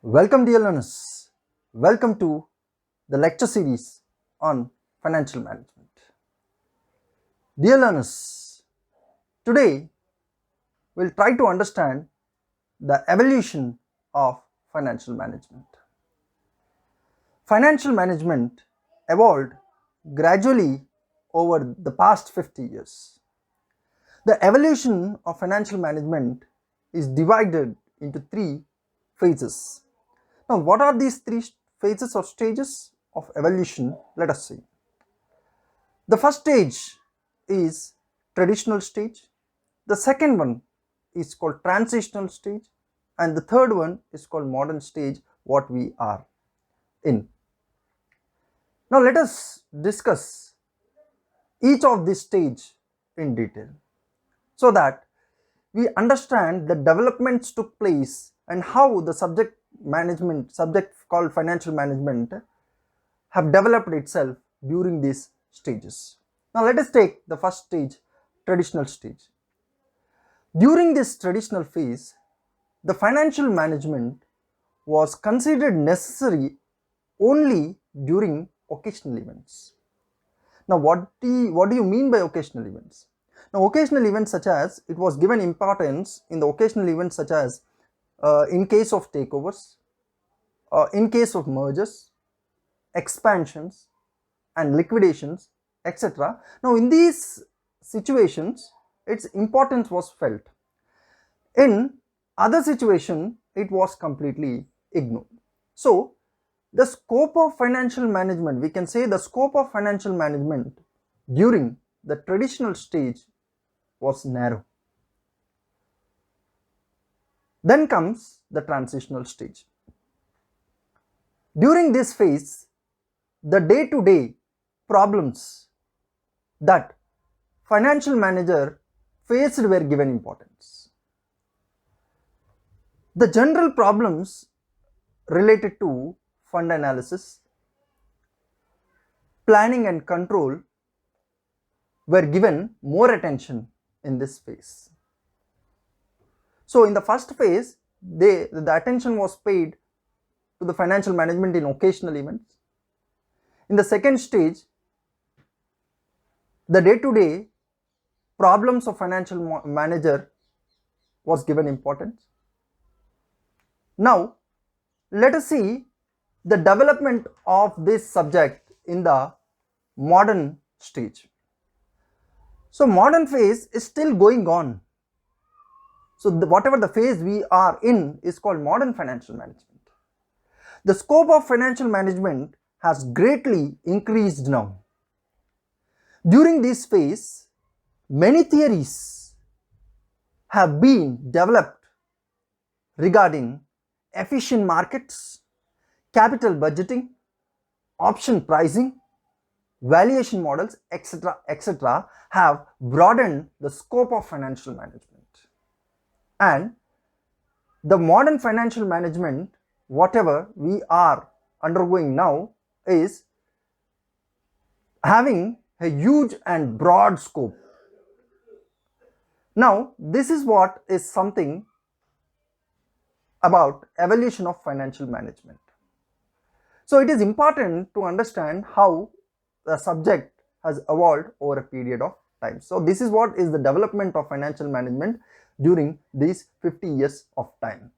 Welcome, dear learners. Welcome to the lecture series on financial management. Dear learners, today we'll try to understand the evolution of financial management. Financial management evolved gradually over the past 50 years. The evolution of financial management is divided into three phases. Now, what are these three phases or stages of evolution? Let us see. The first stage is traditional stage. The second one is called transitional stage. And the third one is called modern stage, what we are in. Now, let us discuss each of these stage in detail so that we understand the developments took place and how the subject called financial management have developed itself during these stages. Now let us take the first stage, traditional stage. During this traditional phase, the financial management was considered necessary only during occasional events. Now what do you mean by occasional events? Now occasional events such as, it was given importance in the occasional events such as in case of takeovers, in case of mergers, expansions and liquidations, etc. Now in these situations its importance was felt. In other situation it was completely ignored. So the scope of financial management, we can say the scope of financial management during the traditional stage was narrow. Then comes the transitional stage. During this phase, the day-to-day problems that financial manager faced were given importance. The general problems related to fund analysis, planning and control were given more attention in this phase. So in the first phase, the attention was paid to the financial management in occasional events. In the second stage, the day-to-day problems of financial manager was given importance. Now, let us see the development of this subject in the modern stage. So modern phase is still going on. So whatever the phase we are in is called modern financial management. The scope of financial management has greatly increased now. During this phase, many theories have been developed regarding efficient markets, capital budgeting, option pricing, valuation models, etc. have broadened the scope of financial management. And the modern financial management, whatever we are undergoing now, is having a huge and broad scope. Now, this is what is something about evolution of financial management. So it is important to understand how the subject has evolved over a period of time. So this is what is the development of financial management during these 50 years of time.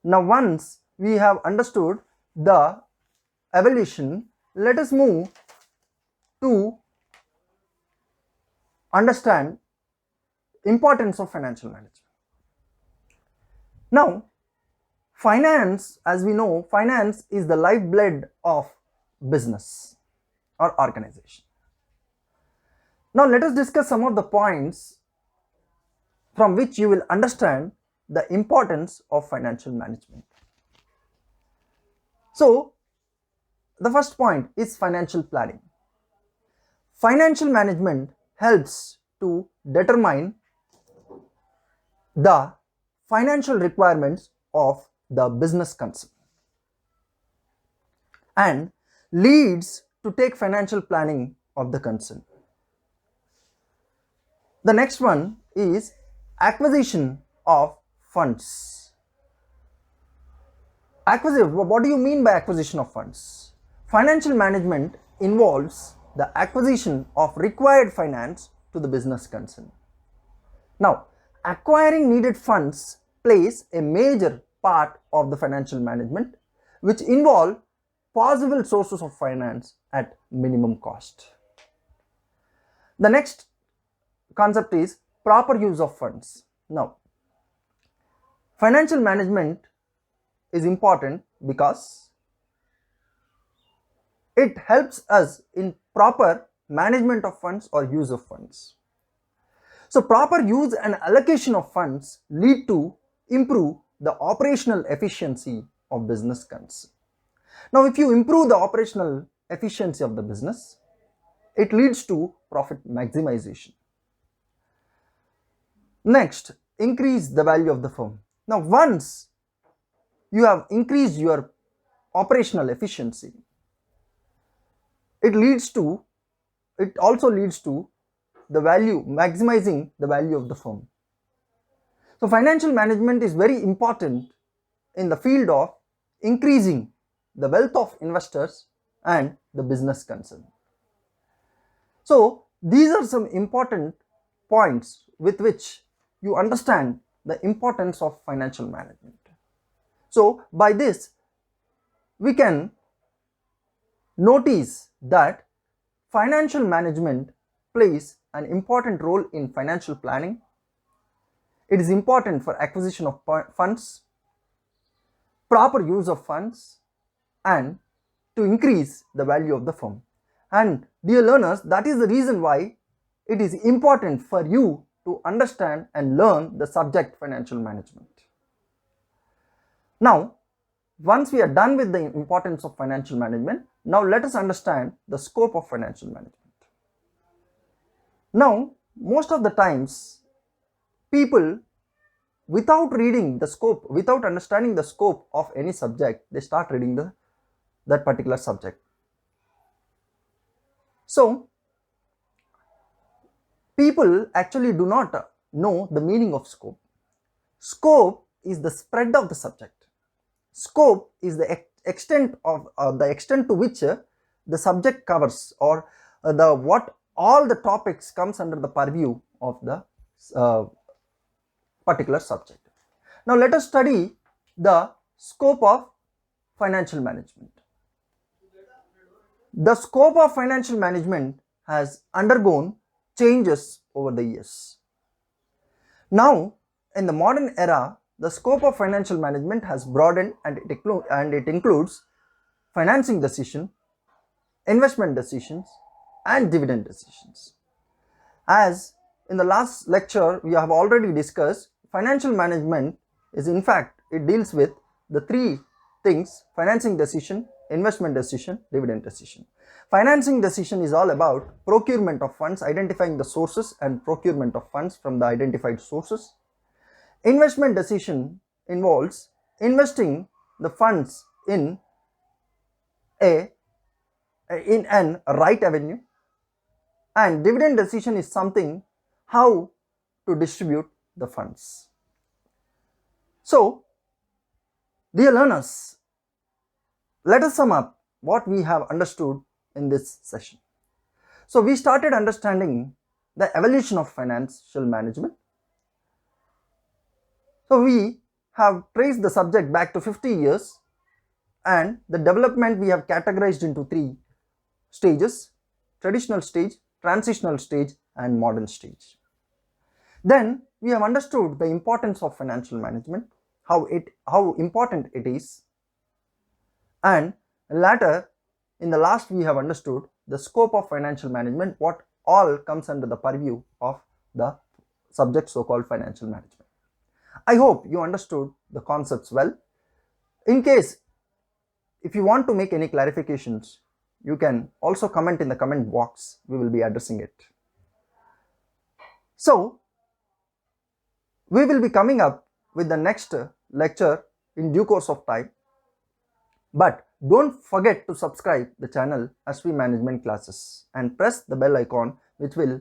Now once we have understood the evolution, let us move to understand importance of financial management. Now, finance, as we know, finance is the lifeblood of business or organization. Now let us discuss some of the points from which you will understand the importance of financial management. So the first point is financial planning. Financial management helps to determine the financial requirements of the business concern and leads to take financial planning of the concern. The next one is acquisition of funds. What do you mean by acquisition of funds? Financial management involves the acquisition of required finance to the business concern. Now, acquiring needed funds plays a major part of the financial management, which involve possible sources of finance at minimum cost. The next concept is proper use of funds. Now, financial management is important because it helps us in proper management of funds or use of funds. So proper use and allocation of funds lead to improve the operational efficiency of business concern. Now, if you improve the operational efficiency of the business, it leads to profit maximization. Next, increase the value of the firm. Now, once you have increased your operational efficiency, it also leads to the value, maximizing the value of the firm. So financial management is very important in the field of increasing the wealth of investors and the business concern. So these are some important points with which you understand the importance of financial management. So by this, we can notice that financial management plays an important role in financial planning. It is important for acquisition of funds, proper use of funds, and to increase the value of the firm. And dear learners, that is the reason why it is important for you to understand and learn the subject financial management. Now, once we are done with the importance of financial management, now let us understand the scope of financial management. Now, most of the times, people, without reading the scope, without understanding the scope of any subject, they start reading that particular subject. So, people actually do not know the meaning of scope. Scope is the spread of the subject. Scope is the extent to which the subject covers, or what all the topics comes under the purview of the particular subject. Now let us study the scope of financial management. The scope of financial management has undergone changes over the years. Now, in the modern era, the scope of financial management has broadened, and it includes financing decision, investment decisions, and dividend decisions. As in the last lecture we have already discussed, financial management is, in fact, it deals with the three things: financing decision, investment decision, dividend decision. Financing decision is all about procurement of funds, identifying the sources and procurement of funds from the identified sources. Investment decision involves investing the funds in an right avenue, and dividend decision is something how to distribute the funds. So, dear learners, let us sum up what we have understood in this session. So, we started understanding the evolution of financial management. So, we have traced the subject back to 50 years, and the development we have categorized into three stages: traditional stage, transitional stage, and modern stage. Then we have understood the importance of financial management, how important it is, and later, in the last, we have understood the scope of financial management, what all comes under the purview of the subject so-called financial management. I hope you understood the concepts well. In case if you want to make any clarifications, you can also comment in the comment box. We will be addressing it. So, we will be coming up with the next lecture in due course of time. But don't forget to subscribe the channel SV Management Classes and press the bell icon, which will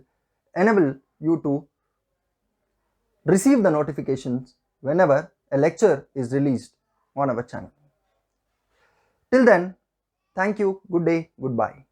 enable you to receive the notifications whenever a lecture is released on our channel. Till then, thank you, good day, goodbye.